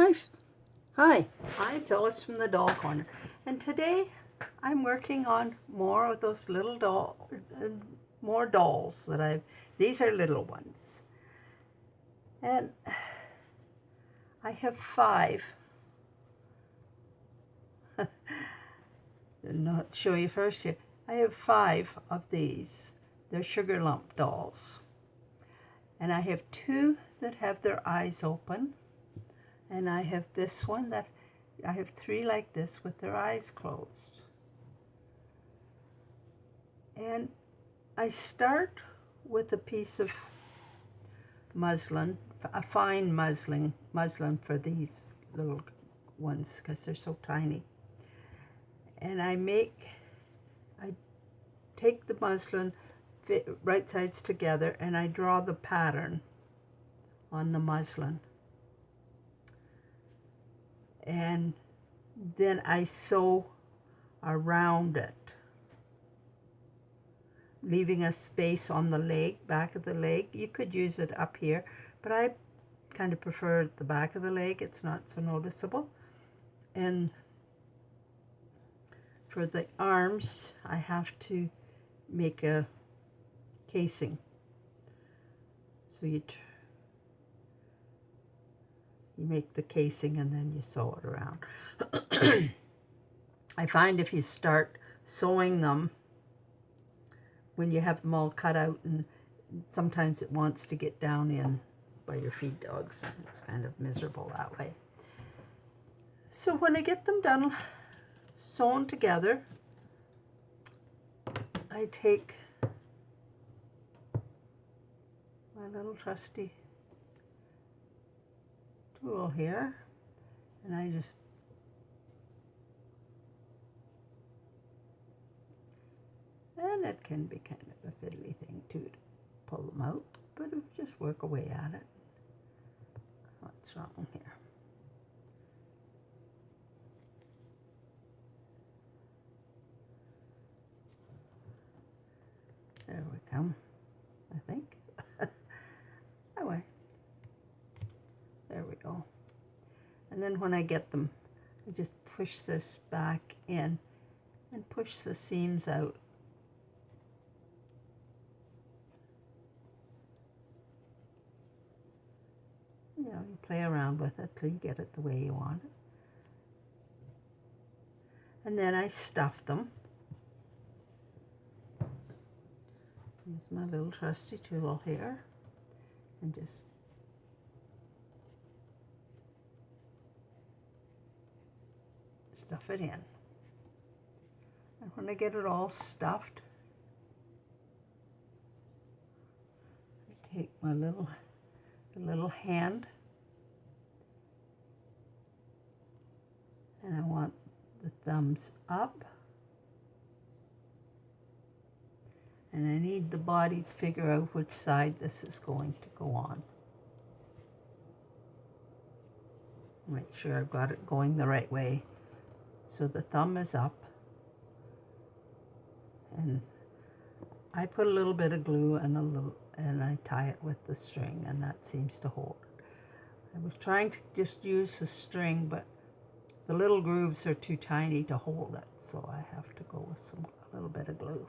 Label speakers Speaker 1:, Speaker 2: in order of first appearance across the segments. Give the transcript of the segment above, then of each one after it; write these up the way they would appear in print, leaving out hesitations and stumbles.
Speaker 1: Hi, hi, I'm Phyllis from the Doll Corner, and today I'm working on more of those little more dolls that these are little ones, and I have 5. I'll not show you first here. I have 5 of these. They're sugar lump dolls, and I have 2 that have their eyes open. And I have this one that I have 3 like this with their eyes closed. And I start with a piece of muslin, a fine muslin for these little ones because they're so tiny. And I take the muslin, right sides together, and I draw the pattern on the muslin. And then I sew around it, leaving a space on the leg, back of the leg. You could use it up here, but I kind of prefer the back of the leg. It's not so noticeable. And for the arms, I have to make a casing. So you make the casing and then you sew it around. I find if you start sewing them when you have them all cut out, and sometimes it wants to get down in by your feed dogs, and it's kind of miserable that way. So when I get them done sewn together, I take my little trusty tool here, and I just and it can be kind of a fiddly thing too to pull them out, but just work away at it. What's wrong here? There we come, I think. That way. There we go. And then when I get them, I just push this back in and push the seams out. You know, you play around with it till you get it the way you want it. And then I stuff them. Use my little trusty tool here and just stuff it in. And when I get it all stuffed, I take my little hand, and I want the thumbs up, and I need the body to figure out which side this is going to go on. Make sure I've got it going the right way. So the thumb is up, and I put a little bit of glue and I tie it with the string, and that seems to hold it. I was trying to just use the string, but the little grooves are too tiny to hold it, so I have to go with a little bit of glue.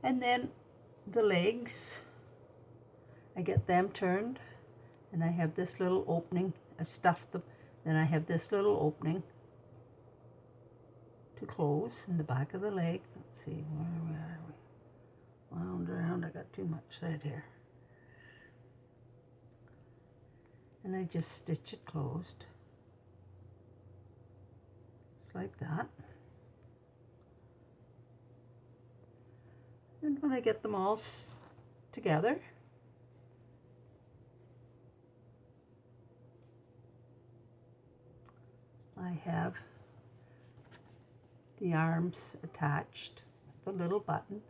Speaker 1: And then the legs, I get them turned, and I have this little opening. I stuff them. Then I have this little opening to close in the back of the leg. Let's see, where are we? Wound around, I got too much thread here. And I just stitch it closed. Just like that. And when I get them all together, I have the arms attached with the little button,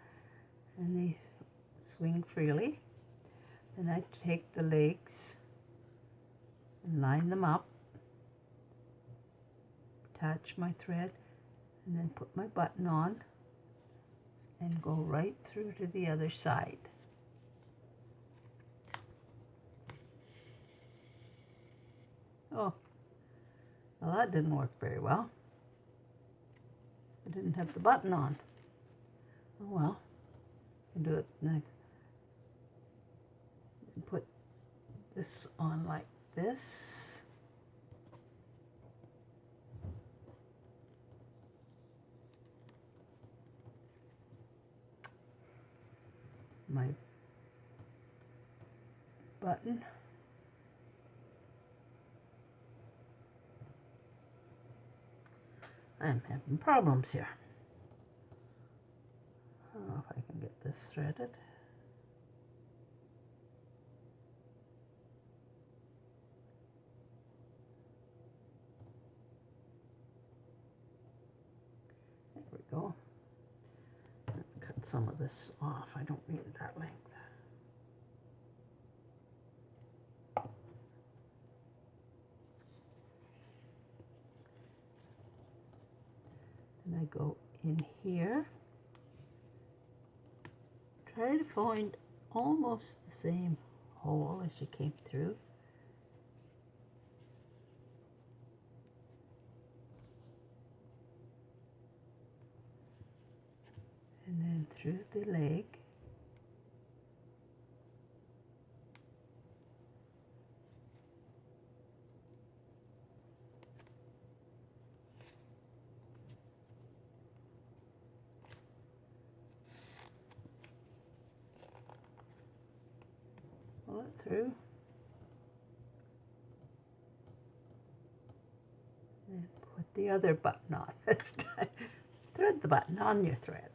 Speaker 1: and they swing freely. Then I take the legs and line them up, attach my thread, and then put my button on and go right through to the other side. Oh, well, that didn't work very well. I didn't have the button on. Oh well, I can do it next. Put this on like this. My button. I'm having problems here. I don't know if I can get this threaded. There we go. Cut some of this off. I don't need that length. Then I go in here. Try to find almost the same hole as you came through. And then through the leg. Pull it through. And put the other button on this time. Thread the button on your thread.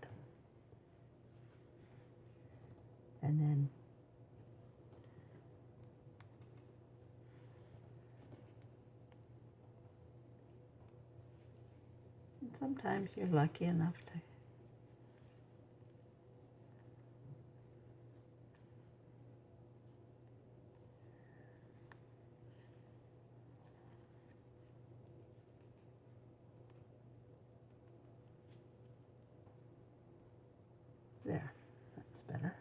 Speaker 1: And then sometimes you're lucky enough to there, that's better.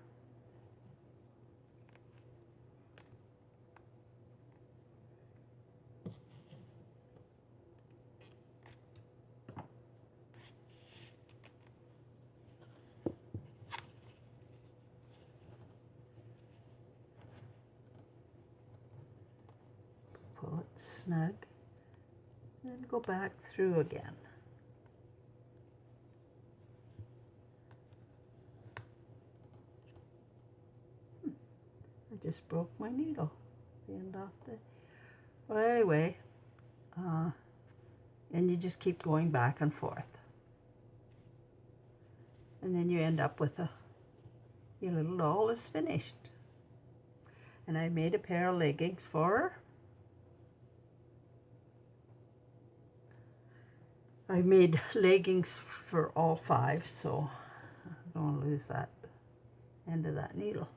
Speaker 1: Pull it snug, then go back through again. I just broke my needle, the end off the, well anyway, and you just keep going back and forth. And then you end up with your little doll is finished. And I made a pair of leggings for her. I made leggings for all 5, so I don't want to lose that end of that needle.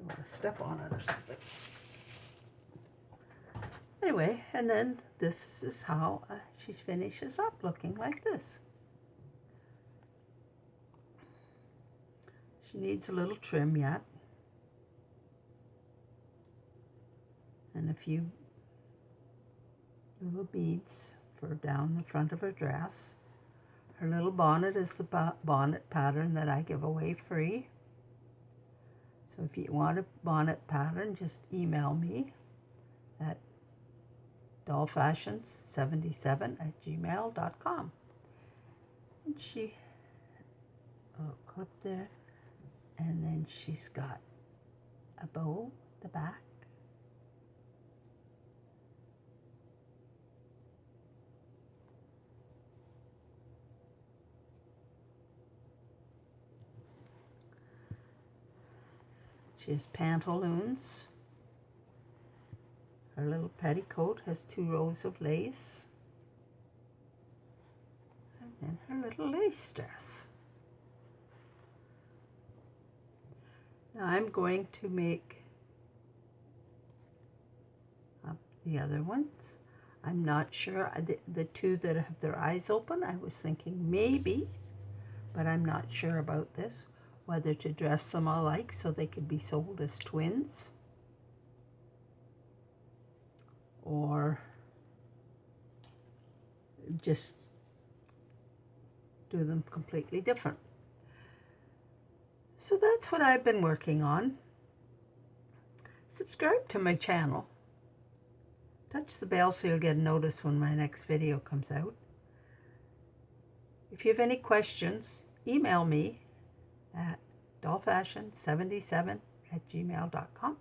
Speaker 1: I want to step on it or something. Anyway, and then this is how she finishes up, looking like this. She needs a little trim yet. And a few little beads for down the front of her dress. Her little bonnet is the bonnet pattern that I give away free. So if you want a bonnet pattern, just email me at dollfashions77@gmail.com. And she, clip there, and then she's got a bow at the back. She has pantaloons. Her little petticoat has 2 rows of lace. And then her little lace dress. Now I'm going to make up the other ones. I'm not sure. The 2 that have their eyes open, I was thinking maybe, but I'm not sure about this, whether to dress them alike so they could be sold as twins, or just do them completely different. So that's what I've been working on. Subscribe to my channel. Touch the bell so you'll get a notice when my next video comes out. If you have any questions, email me at dollfashion77@gmail.com.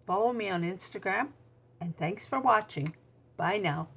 Speaker 1: Follow me on Instagram, and thanks for watching. Bye now.